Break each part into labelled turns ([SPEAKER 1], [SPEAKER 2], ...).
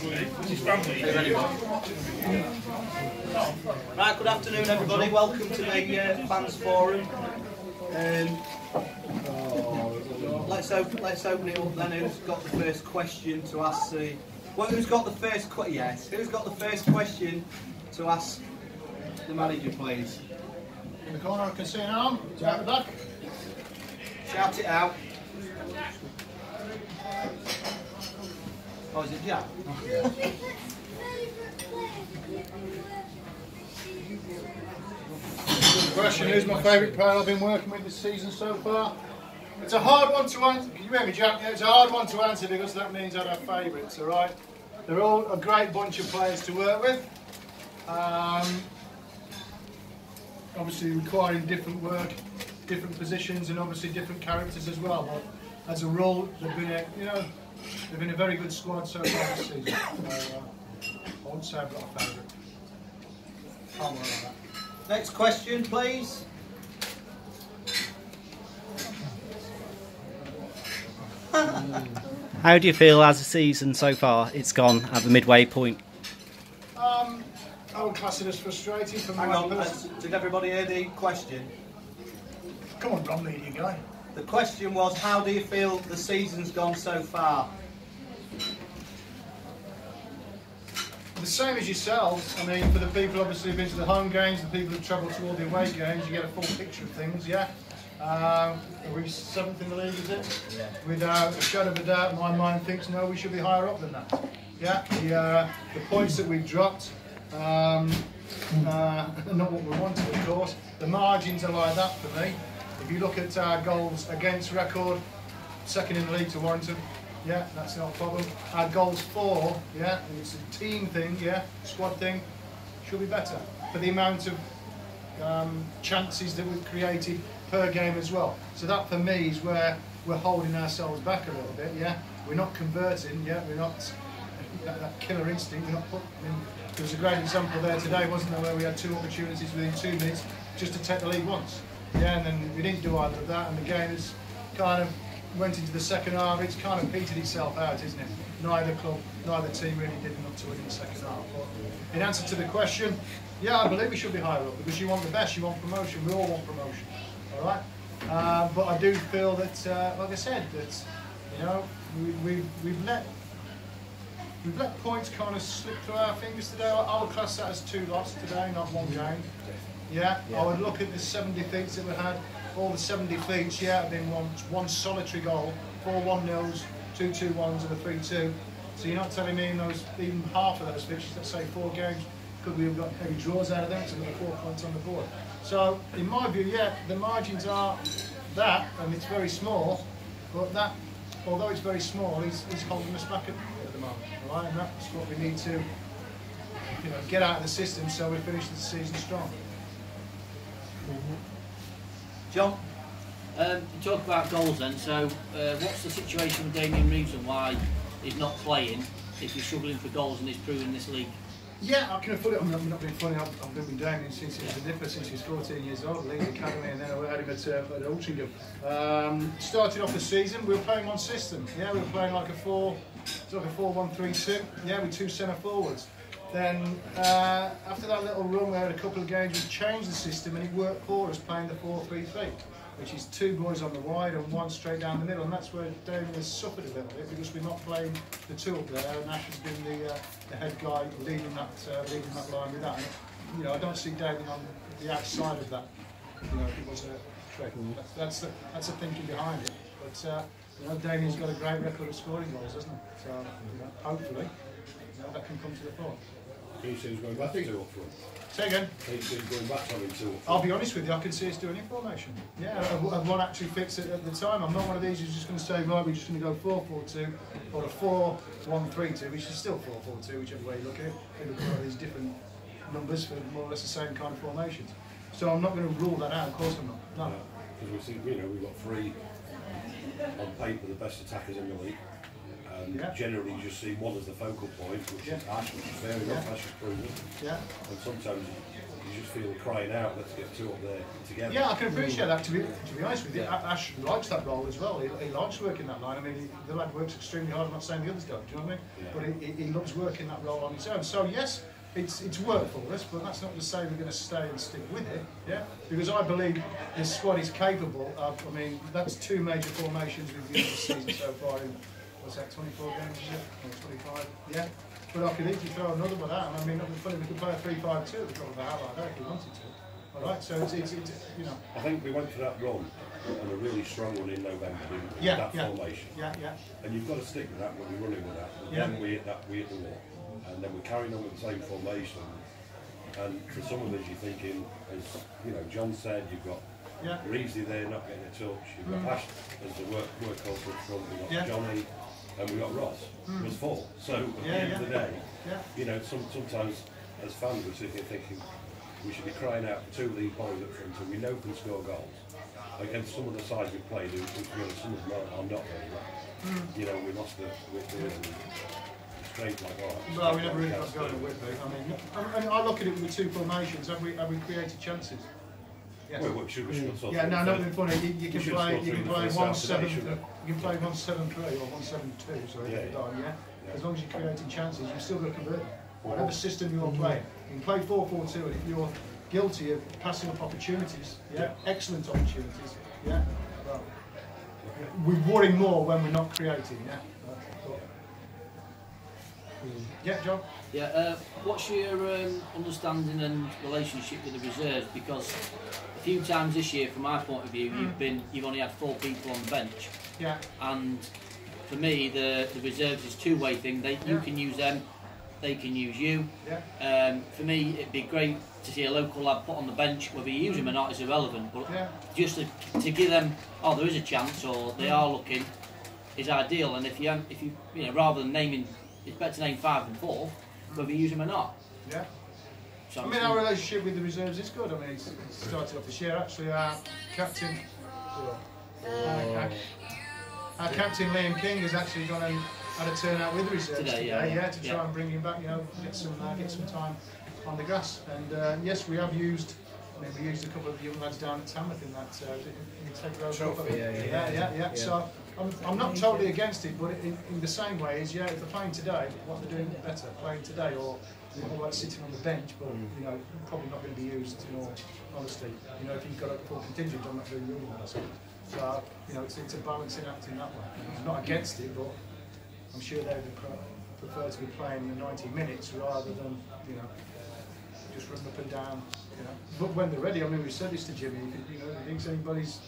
[SPEAKER 1] Right, good afternoon everybody, welcome to the fans forum. Let's open it up then. Who's got the first question to ask the... Well, who's got the first question? Yes, who's got the first question to ask the manager, please?
[SPEAKER 2] In the corner, I can see an arm. It's out the back.
[SPEAKER 1] Shout it out. Oh, is it Jack?
[SPEAKER 2] The question, who's my favourite player I've been working with this season so far? It's a hard one to answer. Can you hear me, Jack? Yeah, it's a hard one to answer because that means I don't have favourites, alright? They're all a great bunch of players to work with. Obviously requiring different work, different positions, and obviously different characters as well. But as a rule, they've been a very good squad so far this season. I wouldn't say I've got a favourite. Can't worry about that.
[SPEAKER 1] Next question, please.
[SPEAKER 3] How do you feel as a season so far it's gone at the midway point?
[SPEAKER 2] I would class it as frustrating for
[SPEAKER 1] Hang
[SPEAKER 2] my
[SPEAKER 1] on,
[SPEAKER 2] person.
[SPEAKER 1] did everybody hear the question?
[SPEAKER 2] Come on, Dom, lead you guy.
[SPEAKER 1] The question was, how do you feel the season's gone so far?
[SPEAKER 2] The same as yourselves. I mean, for the people obviously who've been to the home games, the people who've travelled to all the away games, you get a full picture of things, yeah? Are we 7th in the league, is it?
[SPEAKER 1] Yeah.
[SPEAKER 2] Without a shadow of a doubt, my mind thinks, no, we should be higher up than that. Yeah, the points that we've dropped, not what we wanted, of course. The margins are like that for me. If you look at our goals against record, 2nd in the league to Warrington, yeah, that's not a problem. Our goals for, yeah, and it's a team thing, yeah, squad thing, should be better. For the amount of chances that we've created per game as well. So that for me is where we're holding ourselves back a little bit, yeah. We're not converting, yeah, we're not, that killer instinct, we're not put, I mean, there was a great example there today, wasn't there, where we had 2 opportunities within 2 minutes just to take the lead once. Yeah, and then we didn't do either of that, and the game has kind of went into the second half. It's kind of petered itself out, isn't it? Neither club, neither team really did enough to win in the second half. But in answer to the question, yeah, I believe we should be higher up because you want the best, you want promotion. We all want promotion, all right? But I do feel that, like I said, that you know we've let points kind of slip through our fingers today. I would class that as 2 losses today, not 1 game. Yeah, I would look at the 7 defeats that we had. All the 7 defeats, yeah, have been one solitary goal, 4 1-0s, 2 2-1s, and a 3-2. So you're not telling me in those, even half of those fixtures, let's say 4 games, could we have got maybe draws out of them to get 4 points on the board? So in my view, yeah, the margins are that, and it's very small, but that, although it's very small, is holding us back at the moment. All right, and that's what we need to, you know, get out of the system so we finish the season strong.
[SPEAKER 1] John?
[SPEAKER 4] You talk about goals then, so what's the situation with Damien Reeves and why he's not playing if you're struggling for goals and he's proving this league?
[SPEAKER 2] Yeah, I can afford it. I'm not being funny. I've been with Damien since he was a nipper, since he was 14 years old, leaving the academy, and then I had him at Altrincham. Started off the season, we were playing one system. Yeah, we were playing like a 4-1-3-2. Yeah, with 2 centre forwards. Then after that little run, we had a couple of games, we changed the system, and it worked for us playing the 4-3-3, which is 2 boys on the wide and 1 straight down the middle, and that's where Damien has suffered a little bit because we're not playing the 2 up there, and Ash has been the head guy leading that line with that. And, you know, I don't see Damien on the outside of that. You know, if it was a trick. That's the thinking behind it. But you know, Damien's got a great record of scoring goals, hasn't he? So you know, hopefully, you know, that can come to the fore.
[SPEAKER 5] He seems going back to 2 up front.
[SPEAKER 2] Say again?
[SPEAKER 5] He seems going back to having 2 up front.
[SPEAKER 2] I'll be honest with you, I can see us doing information. Yeah, I've one actually fixed it at the time. I'm not one of these who's just going to say, right, we're just going to go 4-4-2 or a 4-1-3-2, which is still 4-4-2, whichever way you look at it. They look at all these different numbers for more or less the same kind of formations. So I'm not going to rule that out, of course I'm not. No.
[SPEAKER 5] Because we think, you know, we've got 3 on paper the best attackers in the league. And generally you just see one as the focal point, which is Ash, which is fair enough, Ash is proven.
[SPEAKER 2] Yeah.
[SPEAKER 5] And sometimes you just feel crying out, let's get two up there together.
[SPEAKER 2] Yeah, I can appreciate that. To be honest with you, Ash likes that role as well. He likes working that line. I mean, the lad works extremely hard. I'm not saying the others don't. Do you know what I mean?
[SPEAKER 5] Yeah.
[SPEAKER 2] But he loves working that role on his own. So yes, it's worked for us, but that's not to say we're going to stay and stick with it. Yeah, because I believe this squad is capable of. I mean, that's 2 major formations we've used this season so far. In what's that? 24 games, is it? Or 25? Yeah. But I could easily throw another one out, and I mean, it would be funny, we could play a 3-5-2 at the top of the hat like that if we wanted to. All right, so it's you know.
[SPEAKER 5] I think we went for that run and a really strong one in November, didn't we?
[SPEAKER 2] Yeah,
[SPEAKER 5] that formation.
[SPEAKER 2] Yeah, yeah.
[SPEAKER 5] And you've got to stick with that when you're running with that. And
[SPEAKER 2] Yeah.
[SPEAKER 5] then we hit the wall. And then we're carrying on with the same formation. And for some of us, you're thinking, as you know, John said, you've got Reesley there not getting a touch. You've got Ash as the workhorse up front. We've got Johnny. And we got Ross. It was 4. So at the end of the day, you know, sometimes as fans we're sitting here thinking we should be crying out for 2 of these boys up front, and we know can score goals. Against some of the sides we've played, who really, some of them are not very well. You know, we lost the straight like that.
[SPEAKER 2] Well, we never really got going at Whitby. I mean, I look at it with the 2 formations. Have we created chances? Yes.
[SPEAKER 5] Well, we should sort
[SPEAKER 2] yeah, no, not being funny. You can play 1-7-3 or 1-7-2. Sorry, yeah. As long as you're creating chances, you've still got to convert them. Whatever system you're playing, you can play 4-4-2, and if you're guilty of passing up opportunities, excellent opportunities, well, we worry more when we're not creating, Yeah, John?
[SPEAKER 4] Yeah, what's your understanding and relationship with the reserves? Because a few times this year, from my point of view, you've only had 4 people on the bench.
[SPEAKER 2] Yeah.
[SPEAKER 4] And for me, the reserves is a 2-way thing. You can use them, they can use you.
[SPEAKER 2] Yeah.
[SPEAKER 4] For me, it'd be great to see a local lad put on the bench. Whether you use him or not is irrelevant. But just to give them, there is a chance, or they are looking, is ideal. And if you rather than naming. It's better to name 5 than 4, whether you use them or not.
[SPEAKER 2] Yeah.
[SPEAKER 4] So
[SPEAKER 2] I mean, our relationship with the reserves is good. I mean, it's started off this year. Actually, our captain, Liam King, has actually gone and had a turnout with the reserves today, to try and bring him back. You know, get some time on the grass. And yes, we have used. I mean, we used a couple of the young lads down at Tamworth in that
[SPEAKER 1] trophy.
[SPEAKER 2] Yeah. So I'm not totally against it, but in the same way as if they're playing today, what they're doing better, playing today, or like sitting on the bench, but probably not going to be used. In all honesty, if you've got a full contingent, I'm not doing the other ones. So it's a balancing act in that way. I'm not against it, but I'm sure they would prefer to be playing the 90 minutes rather than just run up and down. But when they're ready, I mean, we said this to Jimmy. If he thinks anybody's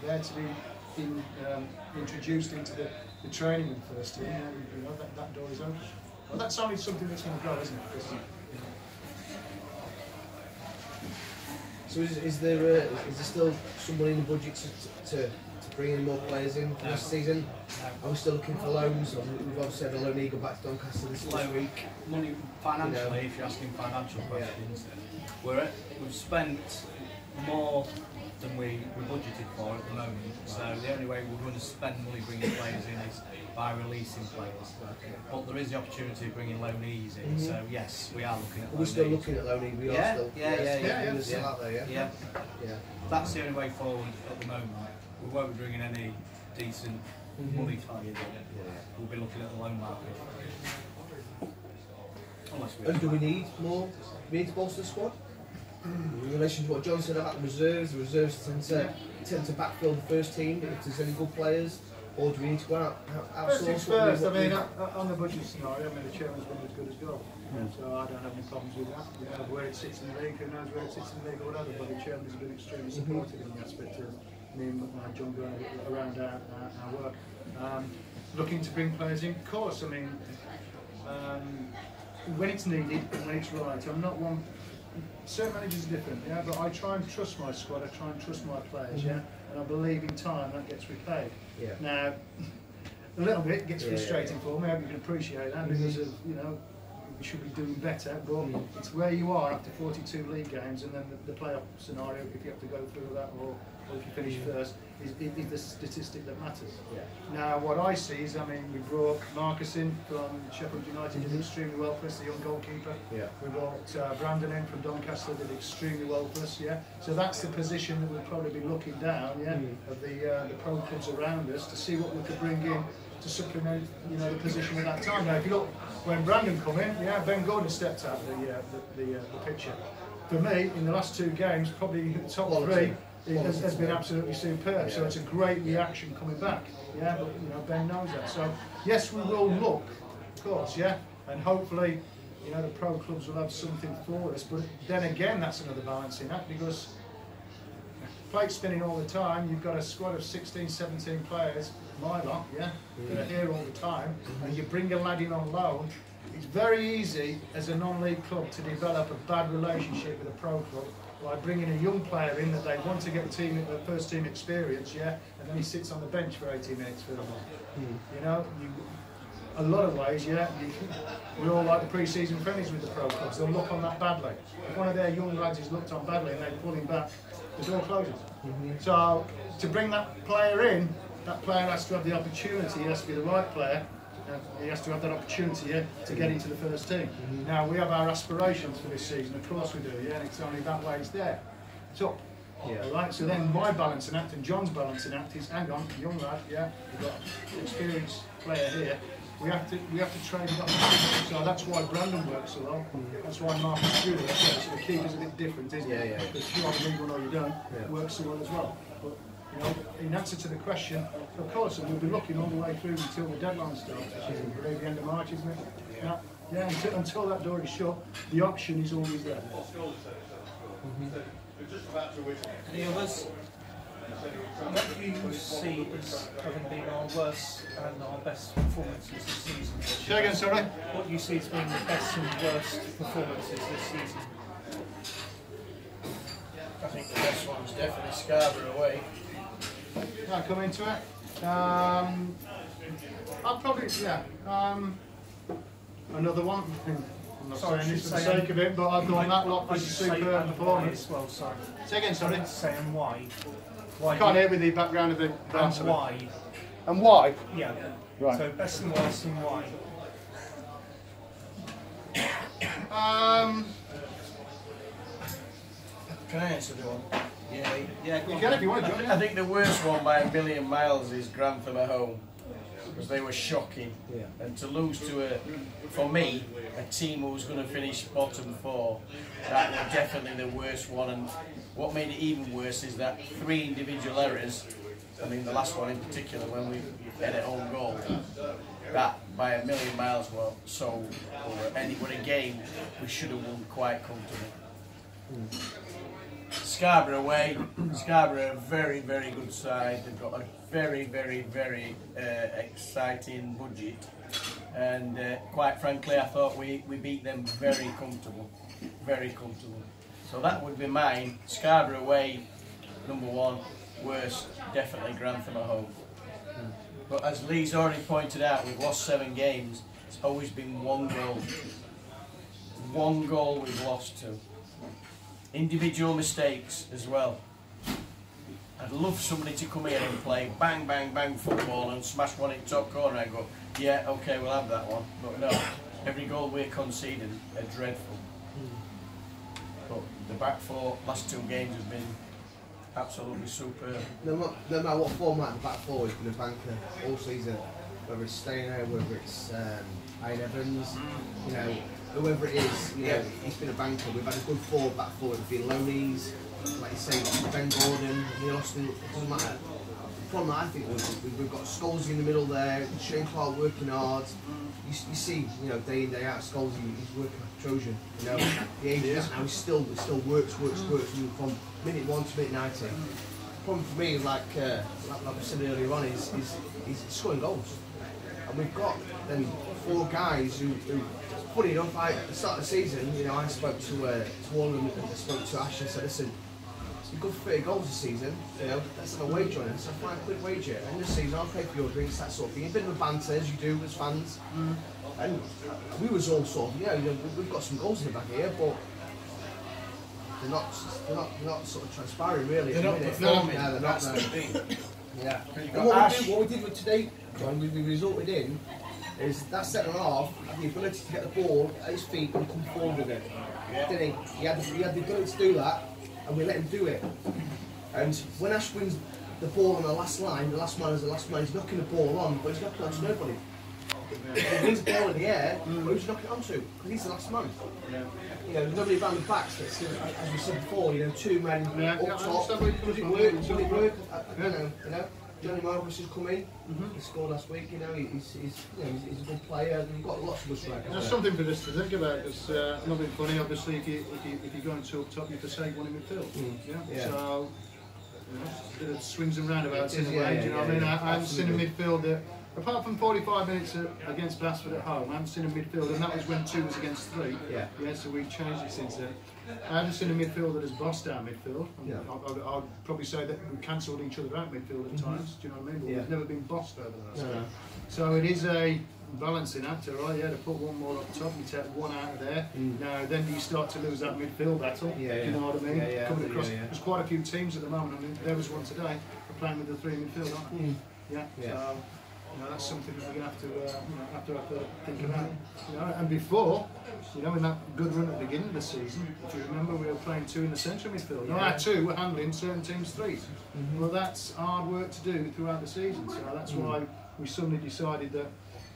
[SPEAKER 2] there to be introduced into the training with the first team, that door is open. Well, that's only something that's going to go, isn't it? Because,
[SPEAKER 6] So is there still some money in the budget to bring in more players in for this season? Are we still looking for loans? We've obviously had a loan go back to Doncaster this week.
[SPEAKER 1] Money financially, if you're asking financial questions, we've spent more than we budgeted for at the moment. So the only way we're going to spend money bringing players in is by releasing players. But there is the opportunity of bringing loanees in. So yes, we are looking at loanees.
[SPEAKER 6] We're still looking at loanees. We are still.
[SPEAKER 1] Yeah.
[SPEAKER 6] Still out there, yeah.
[SPEAKER 1] That's the only way forward at the moment. We won't be bringing any decent money players in. We'll be looking at the loan market.
[SPEAKER 6] And do we need more? Do we need to bolster the squad? In relation to what John said about the reserves tend to backfill the first team if there's any good players, or do we need to go outsource?
[SPEAKER 2] First things first, I mean, on the budget scenario, I mean, the chairman's been as good as gold. So I don't have any problems with that. Where it sits in the league, who knows where it sits in the league or whatever, but the chairman's been extremely supportive in the aspect of me and John going around our work. Looking to bring players in, of course, I mean, when it's needed and when it's right. I'm not one. Certain managers are different, but I try and trust my squad, I try and trust my players, and I believe in time that gets repaid. Now, a little bit gets frustrating for me, I hope you can appreciate that, because of, we should be doing better, but it's where you are after 42 league games, and then the playoff scenario, if you have to go through that, or if you finish first, is the statistic that matters. Now, what I see is, I mean, we brought Marcus in from Sheffield United, did extremely well for us, the young goalkeeper. We brought Brandon in from Doncaster, did extremely well for us. So that's the position that we'll probably be looking down, of the pro clubs around us, to see what we could bring in to supplement, the position at that time. Now, if you look when Brandon come in, Ben Gordon stepped out the picture. For me, in the last 2 games, probably the top 3 has been absolutely superb. So it's a great reaction coming back. But Ben knows that. So yes, we will look, of course, and hopefully, the pro clubs will have something for us. But then again, that's another balancing act, because plate spinning all the time. You've got a squad of 16, 17 players, my lot, that are here all the time, and you bring a lad in on loan. It's very easy as a non-league club to develop a bad relationship with a pro club by bringing a young player in that they want to get first team experience, and then he sits on the bench for 80 minutes for them. A lot of ways, we all like the pre-season friendlies with the pro clubs. They'll look on that badly. If one of their young lads is looked on badly and they pull him back, the door closes. So to bring that player in, that player has to have the opportunity. He has to be the right player. He has to have that opportunity to get into the first team. Now, we have our aspirations for this season, of course we do, and it's only that way it's there. It's up. All right, so then my balancing act and John's balancing act is, hang on, young lad, we've got an experienced player here. We have to trade it up. So that's why Brandon works so well. That's why Marcus Julia, so the keeper's a bit different, isn't it? Because you either need one or you don't, it works so well as well. But in answer to the question, of course, and we'll be looking all the way through until the deadline starts, which is at the end of March, isn't it? Until that door is shut, the option is always there.
[SPEAKER 7] Any others? What do you see as having been our worst and our best performances this season?
[SPEAKER 2] Say again, sorry?
[SPEAKER 7] What do you see as being the best and worst performances this season?
[SPEAKER 6] I think the best one's definitely Scarborough away.
[SPEAKER 2] I'll come into it. I'll probably, another one. I'm not saying this for the sake of it, but I've done that lot was a superb performance.
[SPEAKER 7] Well, sorry.
[SPEAKER 2] Say again, sorry.
[SPEAKER 7] Saying why?
[SPEAKER 2] I can't hear with the background of the
[SPEAKER 7] answer. And why?
[SPEAKER 2] And why?
[SPEAKER 7] Yeah.
[SPEAKER 2] Right.
[SPEAKER 7] So best and worst and why?
[SPEAKER 6] Can I answer the one?
[SPEAKER 1] Yeah.
[SPEAKER 2] You can if you want to join in.
[SPEAKER 6] I think the worst one by a million miles is Grantham at home, because they were shocking. And to lose to for me, a team who was going to finish bottom 4, that was definitely the worst one. And what made it even worse is that 3 individual errors. I mean, the last one in particular, when we had an own goal, that by a million miles were so over. But a game we should have won quite comfortably. Scarborough away. Scarborough, a very, very good side. They've got a very, very, very exciting budget, and quite frankly, I thought we beat them very comfortable, very comfortable. So that would be mine. Scarborough away, number 1. Worst, definitely Grantham at home. But as Lee's already pointed out, we've lost 7 games. It's always been 1 goal. 1 goal we've lost to. Individual mistakes as well. I'd love somebody to come here and play bang, bang, bang football and smash one in top corner and go, yeah, okay, we'll have that one. But no, every goal we're conceding are dreadful. But the back 4, last 2 games have been absolutely superb. No matter what format the back 4 has been a banker all season, whether it's Stainer, whether it's Ian Evans, whoever it is, he's been a banker. We've had a good back 4, it's been loanees, like you say, Ben Gordon, Austin, it doesn't matter. The problem I think was we've got Scholesy in the middle there, Shane Clark working hard. You see, day in, day out, Scholesy, he's working like a Trojan. The age is now, he still works from minute 1 to minute 90. The problem for me is like I said earlier on, is scoring goals. And we've got then 4 guys who funny enough, at the start of the season, I spoke to all of them, and I spoke to Ash and said, listen, a good 30 goals this season, you know, that's a wager on it, it's a £5 wager. And this season I'll pay for your drinks, that sort of thing. A bit of a banter as you do as fans. And we was all sort of, you know, we've got some goals in the back here, but they're not sort of transpiring really.
[SPEAKER 2] They're not performing.
[SPEAKER 6] No, they're
[SPEAKER 2] That's
[SPEAKER 6] not.
[SPEAKER 2] the thing.
[SPEAKER 6] Yeah.
[SPEAKER 2] You've
[SPEAKER 6] And
[SPEAKER 2] got
[SPEAKER 6] what we did with today, John, we resulted in is that centre half had the ability to get the ball at his feet and come forward with it. Didn't he? He had the ability to do that, and we let him do it. And when Ash wins the ball on the last line, the last man is the last man, he's knocking the ball on, but he's knocking on to nobody. He wins the ball in the air, but who's knocking it onto? Because he's the last man. You know, there's nobody around the backs. That's, as we said before, you know, two men up top. Would it work? Would it work? I don't know. You know, Johnny Marcus has come in. He scored last week. You know, he's a good player. We've got lots of good strikers.
[SPEAKER 2] There's something for us to think about. It's nothing funny, obviously. If you're going to up top, you forsake one in midfield. Yeah. So. You know, a bit of swings and roundabouts in a way. Do you know what I mean? I haven't seen a midfielder, apart from 45 minutes against Basford at home, I haven't seen a midfielder, and that was when 2 was against 3. Yeah, so we've changed it since then. I haven't seen a midfielder that has bossed our midfield. I'd probably say that we cancelled each other out midfield at times, do you know what I mean? But we've never been bossed over that. So it is a balancing act, right? Yeah, to put one more up top, you take one out of there. Now, then you start to lose that midfield battle. Do you know what I mean? Coming across, there's quite a few teams at the moment. I mean, there was one today. We're playing with the 3 midfield, aren't we? So, you know, that's something that we're going to have to, have to think about. You know, and before, you know, in that good run at the beginning of the season, if you remember, we were playing 2 in the central midfield. Now, our 2 were handling certain teams' 3s. Well, that's hard work to do throughout the season. So that's why we suddenly decided that,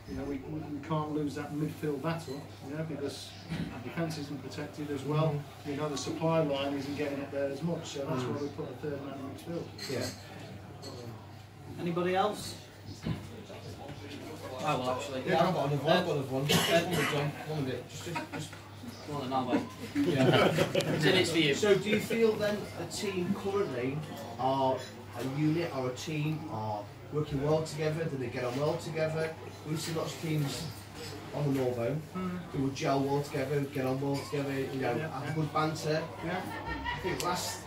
[SPEAKER 2] you know, we can't lose that midfield battle, you know, because our defence isn't protected as well. You know, the supply line isn't getting up there as much, so that's why we put a 3rd man in midfield.
[SPEAKER 1] Yeah. Anybody else? I will actually.
[SPEAKER 6] Yeah, I've got another one. One minute. Just
[SPEAKER 4] Well, then I'll wait. It's for you.
[SPEAKER 6] So do you feel then the team currently are a unit or a team, are working well together? Do they get on well together? We've seen lots of teams on the Norvo who would gel well together, get on well together, you know, have good banter. I think last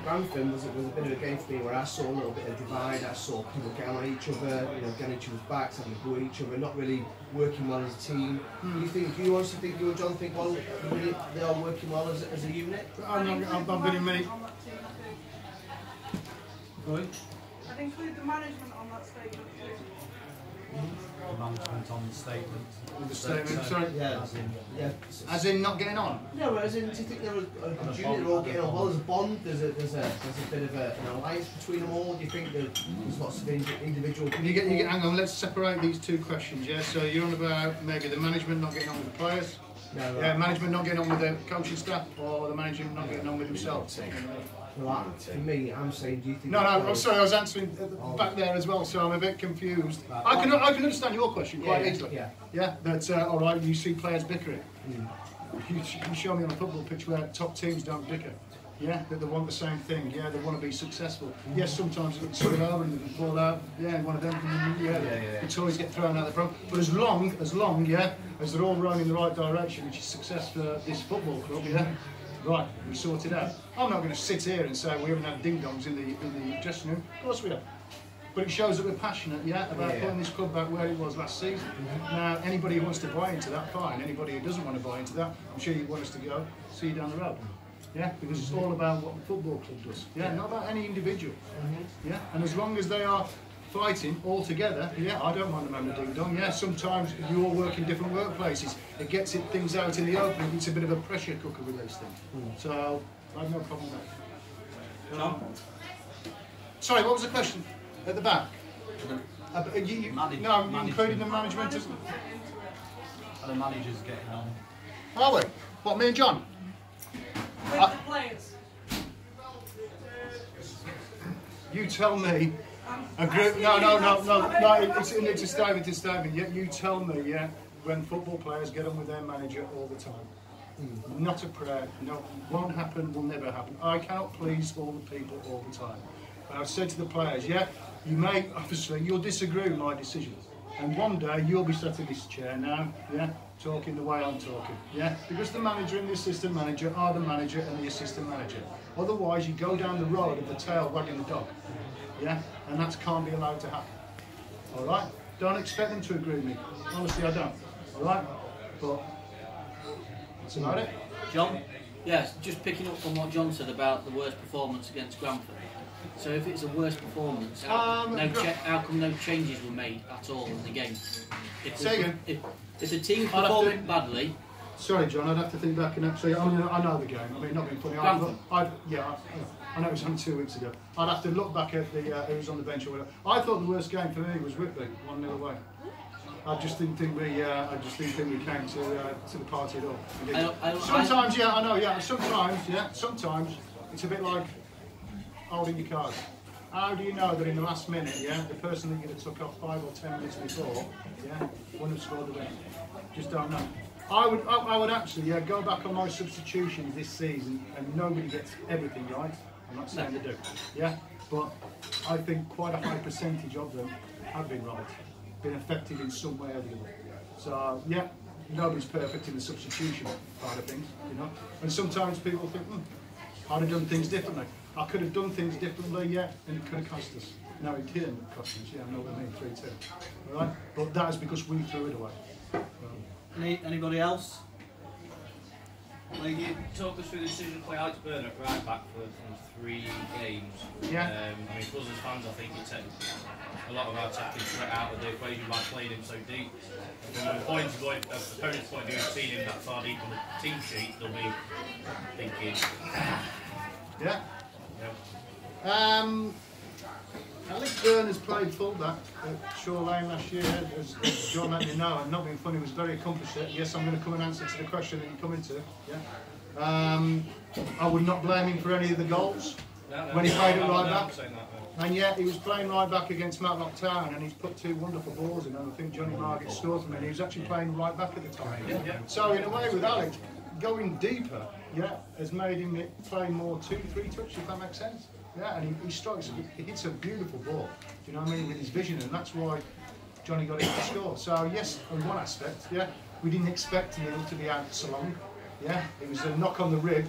[SPEAKER 6] Grantham was a bit of a game for me where I saw a little bit of divide. I saw people getting on each other, you know, getting each other's backs, having a go at each other, not really working well as a team. Do you honestly think, you and John think, well, really, they are working well as a unit?
[SPEAKER 2] I've been in many.
[SPEAKER 8] I'd include the management on that statement too.
[SPEAKER 1] The management on the statement.
[SPEAKER 2] The statement, sorry.
[SPEAKER 6] Yeah.
[SPEAKER 2] As in not getting on?
[SPEAKER 6] No, as in, do you think they're a unit, they're all getting on well? There's a bond, there's a bit of an alliance between them all? Do you think there's lots of individual people?
[SPEAKER 2] Hang on, let's separate these 2 questions, yeah? So you're on about maybe the management not getting on with the players?
[SPEAKER 6] No,
[SPEAKER 2] yeah, management not getting on with the coaching staff, or the management not getting on with himself?
[SPEAKER 6] Well, for me, I'm saying, do you think...
[SPEAKER 2] No, I'm sorry, I was answering back there as well, so I'm a bit confused. I can understand your question quite easily. Yeah, that's all right, you see players bickering. You can show me on a football pitch where top teams don't bicker. Yeah, that they want the same thing. Yeah, they want to be successful. Yes, sometimes it spill over and they fall out. Yeah, one of them. The toys get thrown out the front. But as long, as they're all rowing in the right direction, which is success for this football club. Yeah, right, we sort it out. I'm not going to sit here and say we haven't had ding-dongs in the dressing room. Of course we have. But it shows that we're passionate, about putting this club back where it was last season. Now, anybody who wants to buy into that, fine. Anybody who doesn't want to buy into that, I'm sure you want us to go. See you down the road. Yeah, because it's all about what the football club does. Yeah, not about any individual. Yeah, and as long as they are fighting all together, I don't mind them having a ding-dong. Yeah, sometimes you all work in different workplaces. It gets things out in the open. It's a bit of a pressure cooker with those things. So I have no problem with that.
[SPEAKER 1] John?
[SPEAKER 2] Sorry, what was the question? At the back? No, including the management.
[SPEAKER 1] Are the managers getting on?
[SPEAKER 2] Are we? What, me and John?
[SPEAKER 8] With the players.
[SPEAKER 2] You tell me. A group? No. It's a statement. Yeah, you tell me. Yeah, when football players get on with their manager all the time. Not a prayer. No, won't happen. Will never happen. I cannot please all the people all the time. But I've said to the players, you may obviously you'll disagree with my decisions. And one day you'll be sat in this chair now, yeah, talking the way I'm talking, yeah? Because the manager and the assistant manager are the manager and the assistant manager. Otherwise you go down the road of the tail wagging the dog, yeah? And that can't be allowed to happen, all right? Don't expect them to agree with me. Honestly, I don't, all right? But that's about it.
[SPEAKER 4] John? Yes, just picking up from what John said about the worst performance against Grantham. So if it's a worse performance, how come no changes were made at all in the game? If the team performing badly...
[SPEAKER 2] Sorry, John, I'd have to think back and actually, I know the game. I mean, not being funny. I know it was only 2 weeks ago. I'd have to look back at who was on the bench or whatever. I thought the worst game for me was Whitby, 1-0 away. I just didn't think we came to the party at all. Sometimes, yeah, I know, yeah. Sometimes it's a bit like holding your cards. How do you know that in the last minute, yeah, the person that you'd have took off 5 or 10 minutes before, yeah, wouldn't have scored the win? Just don't know. I would actually, yeah, go back on my substitutions this season, and nobody gets everything right. I'm not saying they do, yeah, but I think quite a high percentage of them have been right, been effective in some way or the other. So yeah, nobody's perfect in the substitution part of things, you know. And sometimes people think, I'd have done things differently. I could have done things differently, yeah, and it could have cost us. No, it didn't cost us, yeah, I know what I mean, 3-2. All right, but that is because we threw it away.
[SPEAKER 1] Anybody else?
[SPEAKER 9] Talk us through the decision to play Alex Byrne at right back for 3 games.
[SPEAKER 2] Yeah.
[SPEAKER 9] I mean, for us as fans, I think you take a lot of our attacking threat out of the equation by playing him so deep. From the opponent's point of view, seeing him that far deep on the team sheet, they'll be thinking.
[SPEAKER 2] Yeah. Alex Byrne has played fullback at Shore Lane last year, as John let me know, and not being funny, was very accomplished at it. Yes, I'm going to come and answer to the question that you come into. Yeah. I would not blame him for any of the goals when he played at right back. And yet he was playing right back against Matlock Town, and he's put 2 wonderful balls in, and I think Johnny Margaret scored from it. He was actually playing right back at the time. So in a way, with Alex going deeper, yeah, has made him play more 2-3 touch, if that makes sense. Yeah, and he strikes, he hits a beautiful ball, do you know what I mean, with his vision, and that's why Johnny got him to score. So yes, on one aspect, yeah, we didn't expect Neil to be out so long. Yeah, it was a knock on the rib,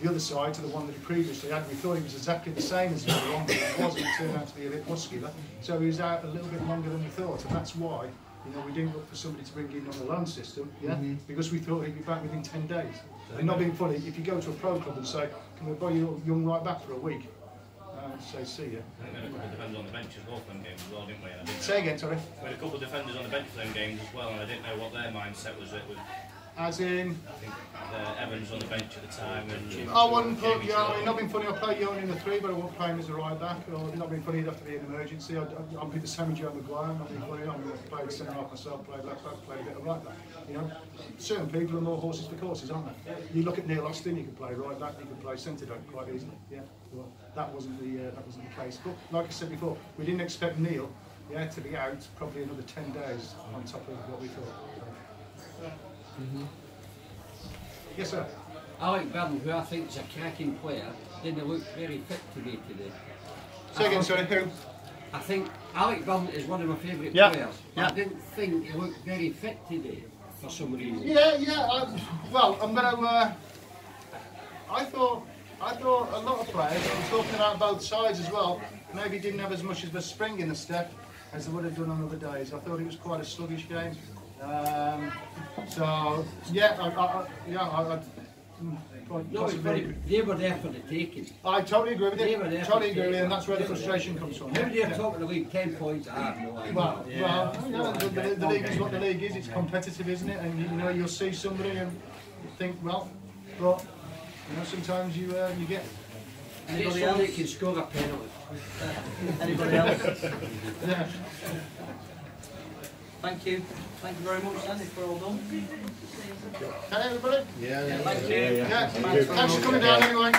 [SPEAKER 2] the other side to the one that he previously had. We thought he was exactly the same as the other one, but it wasn't. It turned out to be a bit muscular. So he was out a little bit longer than we thought, and that's why, you know, we didn't look for somebody to bring in on the loan system, yeah, because we thought he'd be back within 10 days. And not being funny, if you go to a pro club and say, can we buy you a young right back for a week? Say see you.
[SPEAKER 9] I think we had a couple of defenders on the bench as well for them games as well, didn't we? And
[SPEAKER 2] Say again, sorry.
[SPEAKER 9] We had a couple of defenders on the bench for them games as well, and I didn't know what their mindset was.
[SPEAKER 2] As in?
[SPEAKER 9] I think Evans was on the bench at the time. And
[SPEAKER 2] I wouldn't put Yoni, not being funny, I'll play Yoni in the 3, but I won't play him as a right back. Or not being funny, he'd have to be an emergency. I'll be the same as Joe Maguire, not being funny, I'm going to play centre half myself, play left back, play a bit of right back. You know, certain people are more horses for courses, aren't they? You look at Neil Austin, you can play right back, you can play centre back quite easily. Yeah, well, that wasn't the case. But like I said before, we didn't expect Neil, yeah, to be out probably another 10 days on top of what we thought. So. Yes, sir.
[SPEAKER 10] Alex Byrne, who I think is a cracking player, didn't look very fit today.
[SPEAKER 2] Say again, sorry, who?
[SPEAKER 10] I think Alex Byrne is one of my favourite players. Yeah. I didn't think he looked very fit today for some reason.
[SPEAKER 2] Yeah. Well, I'm going to. I thought a lot of players, I'm talking about both sides as well, maybe didn't have as much of a spring in the step as they would have done on other days. I thought it was quite a sluggish game. So yeah,
[SPEAKER 10] they were there for the taking.
[SPEAKER 2] I totally agree with you. Totally agree with you, and that's where the frustration comes from.
[SPEAKER 10] How do you talk the league 10 points? I have no idea.
[SPEAKER 2] The league is what the league is. It's competitive, isn't it? And you know, you'll see somebody and you think, well, but you know, sometimes you get.
[SPEAKER 10] Anybody else can score a penalty.
[SPEAKER 1] Anybody else? Yeah. Thank you very much, Andy, for all done.
[SPEAKER 2] Hey, everybody.
[SPEAKER 1] Yeah. Thank you.
[SPEAKER 2] Yeah. Thanks for coming down anyway.